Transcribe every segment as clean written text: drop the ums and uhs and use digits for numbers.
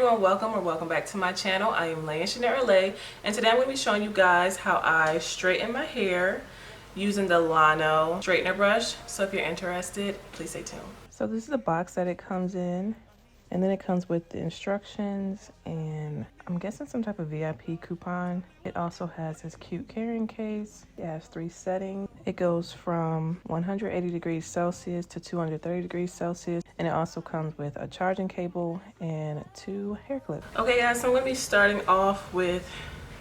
everyone, welcome back to my channel. I am laichenir, and today I'm going to be showing you guys how I straighten my hair using the Llano straightener brush. So if you're interested, please stay tuned. So this is the box that it comes in, and then it comes with the instructions and I'm guessing some type of VIP coupon. It also has this cute carrying case. It has 3 settings. It goes from 180 degrees Celsius to 230 degrees Celsius, and it also comes with a charging cable and 2 hair clips. Okay guys, so I'm going to be starting off with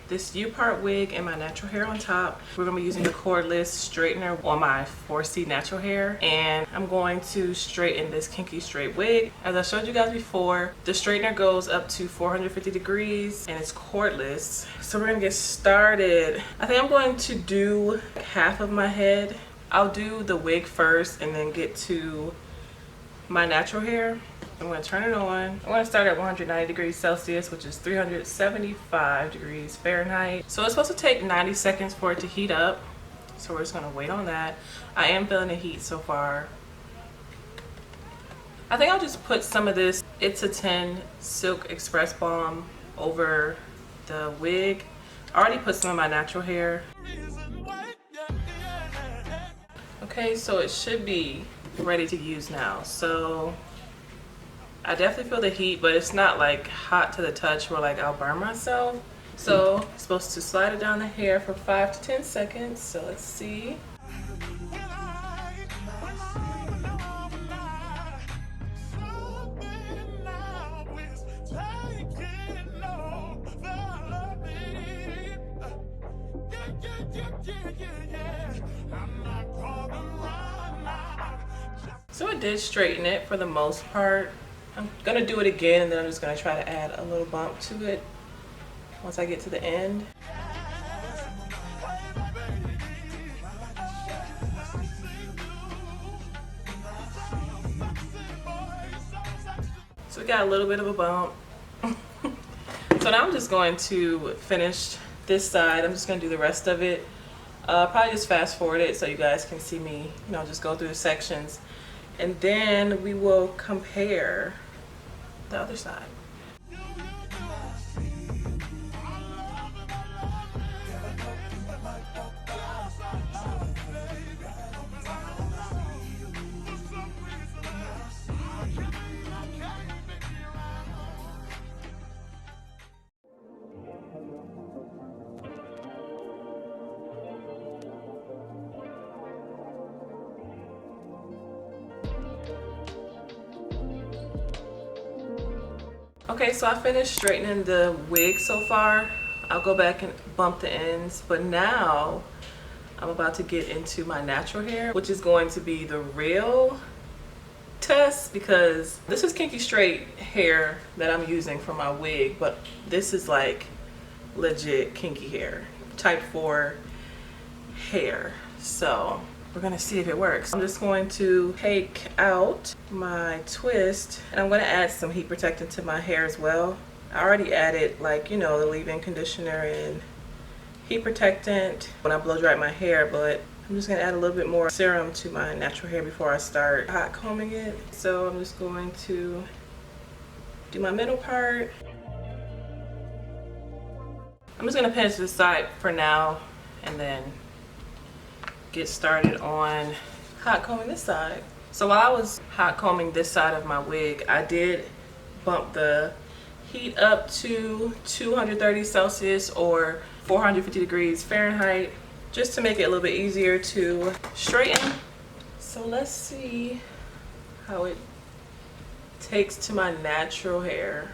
this upart wig and my natural hair on top. We're going to be using the cordless straightener on my 4C natural hair, and I'm going to straighten this kinky straight wig. As I showed you guys before, the straightener goes up to 450 degrees and it's cordless. So we're going to get started. I think I'm going to do half of my head. I'll do the wig first and then get to my natural hair. I'm going to turn it on. I'm going to start at 190 degrees Celsius, which is 375 degrees Fahrenheit. So it's supposed to take 90 seconds for it to heat up. So we're just going to wait on that. I am feeling the heat so far. I think I'll just put some of this It's a 10 Silk Express Balm over the wig. I already put some of my natural hair. Okay, so it should be ready to use now. So I definitely feel the heat, but it's not like hot to the touch where like I'll burn myself. So I'm supposed to slide it down the hair for 5 to 10 seconds. So let's see. So I did straighten it for the most part. I'm gonna do it again, and then I'm just gonna try to add a little bump to it once I get to the end. So we got a little bit of a bump. So now I'm just going to finish this side. I'm just gonna do the rest of it. Probably just fast forward it so you guys can see me, just go through the sections. And then we will compare the other side. Okay, so I finished straightening the wig so far. I'll go back and bump the ends, but now I'm about to get into my natural hair, which is going to be the real test, because this is kinky straight hair that I'm using for my wig, but this is like legit kinky hair, type 4 hair. So we're gonna see if it works. I'm just going to take out my twist, and I'm gonna add some heat protectant to my hair as well. I already added the leave-in conditioner and heat protectant when I blow dry my hair, but I'm just gonna add a little bit more serum to my natural hair before I start hot combing it. So I'm just going to do my middle part. I'm just gonna pin it to the side for now and then get started on hot combing this side. So while I was hot combing this side of my wig, I did bump the heat up to 230 Celsius or 450 degrees Fahrenheit, just to make it a little bit easier to straighten. So let's see how it takes to my natural hair.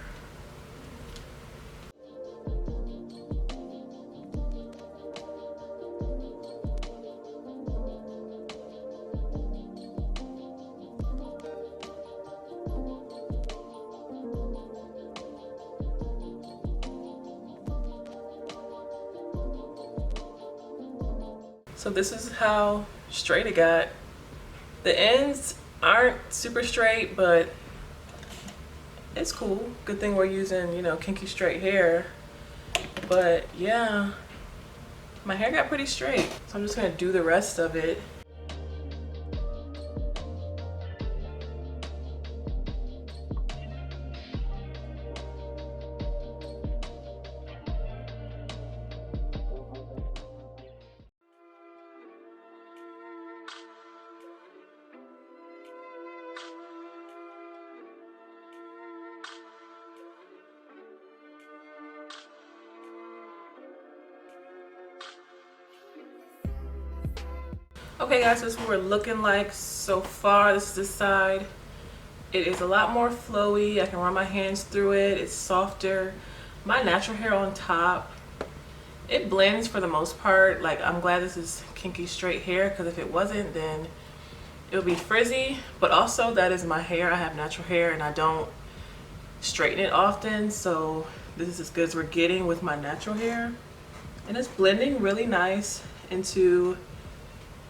So this is how straight it got. The ends aren't super straight, but it's cool. Good thing we're using, kinky straight hair. But yeah, my hair got pretty straight. So I'm just gonna do the rest of it. Okay guys, this is what we're looking like so far. This is the side. It is a lot more flowy. I can run my hands through it. It's softer. My natural hair on top, it blends for the most part. Like, I'm glad this is kinky straight hair, because if it wasn't, then it would be frizzy. But also, that is my hair. I have natural hair and I don't straighten it often, so this is as good as we're getting with my natural hair. And it's blending really nice into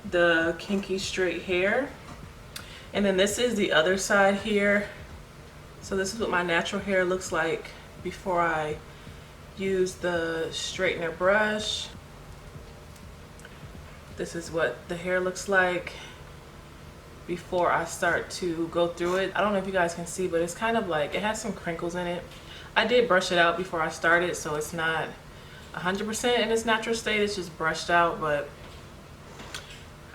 the kinky straight hair. And then this is the other side here. So this is what my natural hair looks like before I use the straightener brush. This is what the hair looks like before I start to go through it. I don't know if you guys can see, but it's kind of like, it has some crinkles in it. I did brush it out before I started, so it's not 100% in its natural state. It's just brushed out, but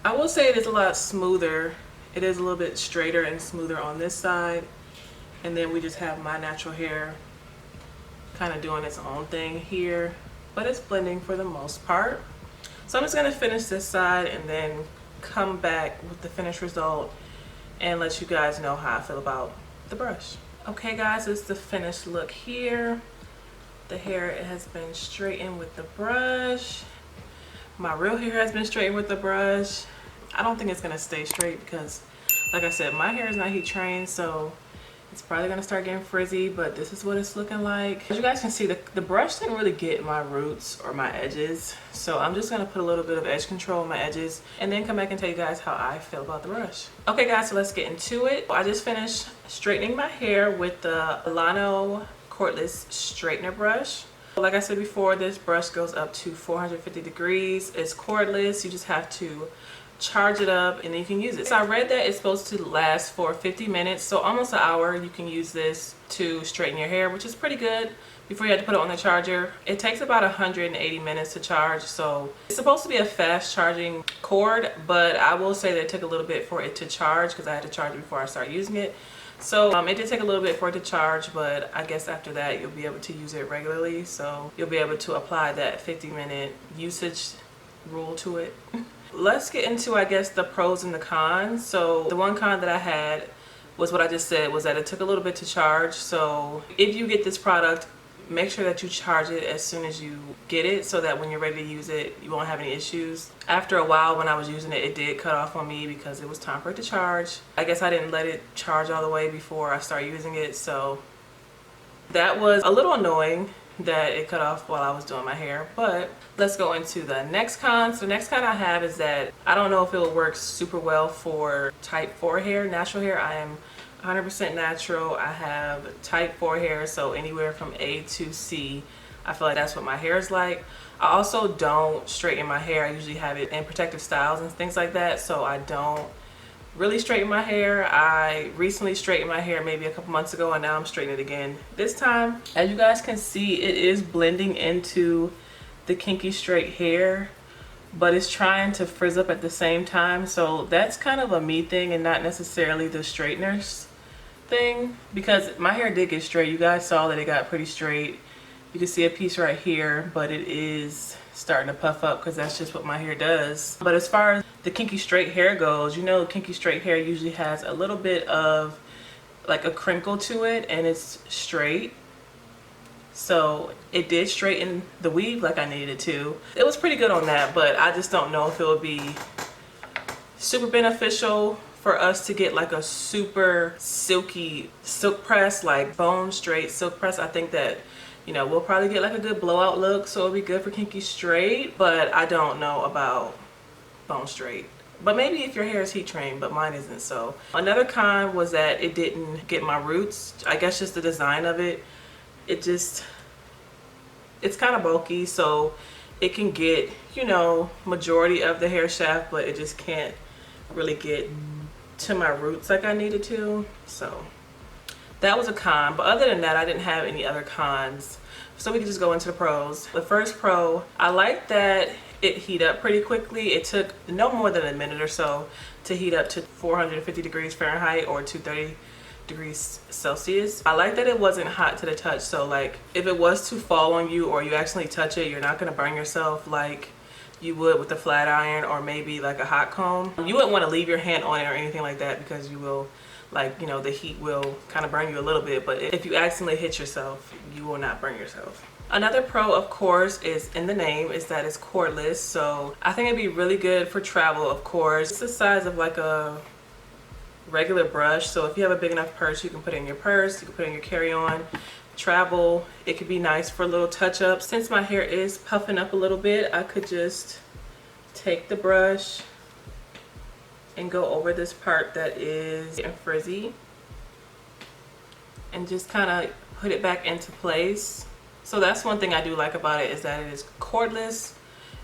I will say it is a lot smoother. It is a little bit straighter and smoother on this side. And then we just have my natural hair kind of doing its own thing here, but it's blending for the most part. So I'm just gonna finish this side and then come back with the finished result and let you guys know how I feel about the brush. Okay guys, this is the finished look here. The hair, it has been straightened with the brush. My real hair has been straightened with the brush. I don't think it's gonna stay straight because, like I said, my hair is not heat trained, so it's probably gonna start getting frizzy, but this is what it's looking like. As you guys can see, the brush didn't really get my roots or my edges, so I'm just gonna put a little bit of edge control on my edges and then come back and tell you guys how I feel about the brush. Okay guys, so let's get into it. I just finished straightening my hair with the Llano cordless straightener brush. Like I said before, this brush goes up to 450 degrees. It's cordless. You just have to charge it up and then you can use it. So I read that it's supposed to last for 50 minutes, so almost an hour. You can use this to straighten your hair, which is pretty good before you have to put it on the charger. It takes about 180 minutes to charge, so it's supposed to be a fast charging cord, but I will say that it took a little bit for it to charge because I had to charge it before I started using it. So it did take a little bit for it to charge, but I guess after that you'll be able to use it regularly, so you'll be able to apply that 50-minute usage rule to it. Let's get into, I guess, the pros and the cons. So the one con that I had was what I just said, was that it took a little bit to charge. So if you get this product, make sure that you charge it as soon as you get it so that when you're ready to use it, you won't have any issues. After a while, when I was using it, it did cut off on me because it was time for it to charge. I guess I didn't let it charge all the way before I started using it, so that was a little annoying that it cut off while I was doing my hair. But let's go into the next con. So the next con I have is that I don't know if it will work super well for type 4 hair, natural hair. I am 100% natural. I have type 4 hair, so anywhere from A to C. I feel like that's what my hair is like. I also don't straighten my hair. I usually have it in protective styles and things like that, so I don't really straighten my hair. I recently straightened my hair maybe a couple months ago, and now I'm straightening it again this time. As you guys can see, it is blending into the kinky straight hair, but it's trying to frizz up at the same time, so that's kind of a me thing and not necessarily the straighteners thing, because my hair did get straight. You guys saw that it got pretty straight. You can see a piece right here, but it is starting to puff up because that's just what my hair does. But as far as the kinky straight hair goes, you know, kinky straight hair usually has a little bit of like a crinkle to it and it's straight. So it did straighten the weave like I needed it to. It was pretty good on that, but I just don't know if it would be super beneficial for us to get like a super silky silk press, like bone straight silk press. I think that, you know, we'll probably get like a good blowout look, so it'll be good for kinky straight, but I don't know about bone straight. But maybe if your hair is heat trained, but mine isn't. So another con was that it didn't get my roots. I guess just the design of it, it's kind of bulky, so it can get, you know, majority of the hair shaft, but it just can't really get to my roots like I needed to. So that was a con, but other than that, I didn't have any other cons. So we can just go into the pros. The first pro, I like that it heat up pretty quickly. It took no more than a minute or so to heat up to 450 degrees Fahrenheit or 230 degrees Celsius. I like that it wasn't hot to the touch, so like if it was to fall on you or you accidentally touch it, you're not gonna burn yourself like you would with a flat iron or maybe like a hot comb. You wouldn't want to leave your hand on it or anything like that because you will, like, you know, the heat will kind of burn you a little bit, but if you accidentally hit yourself, you will not burn yourself. Another pro, of course, is in the name, is that it's cordless. So I think it'd be really good for travel, of course. It's the size of like a regular brush. So if you have a big enough purse, you can put it in your purse, you can put it in your carry-on. Travel, it could be nice for a little touch-up. Since my hair is puffing up a little bit, I could just take the brush and go over this part that is getting frizzy and just kind of put it back into place. So that's one thing I do like about it, is that it is cordless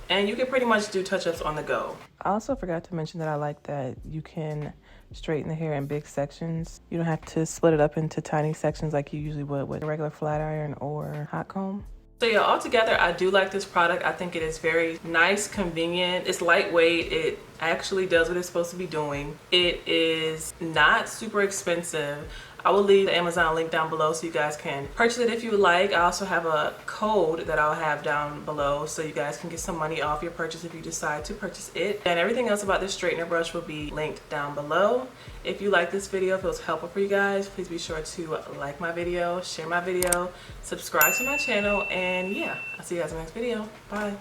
and you can pretty much do touch-ups on the go. I also forgot to mention that I like that you can straighten the hair in big sections. You don't have to split it up into tiny sections like you usually would with a regular flat iron or hot comb. So yeah, altogether, I do like this product. I think it is very nice, convenient. It's lightweight. It actually does what it's supposed to be doing. It is not super expensive. I will leave the Amazon link down below so you guys can purchase it if you would like. I also have a code that I'll have down below so you guys can get some money off your purchase if you decide to purchase it. And everything else about this straightener brush will be linked down below. If you like this video, if it was helpful for you guys, please be sure to like my video, share my video, subscribe to my channel, and yeah, I'll see you guys in the next video. Bye.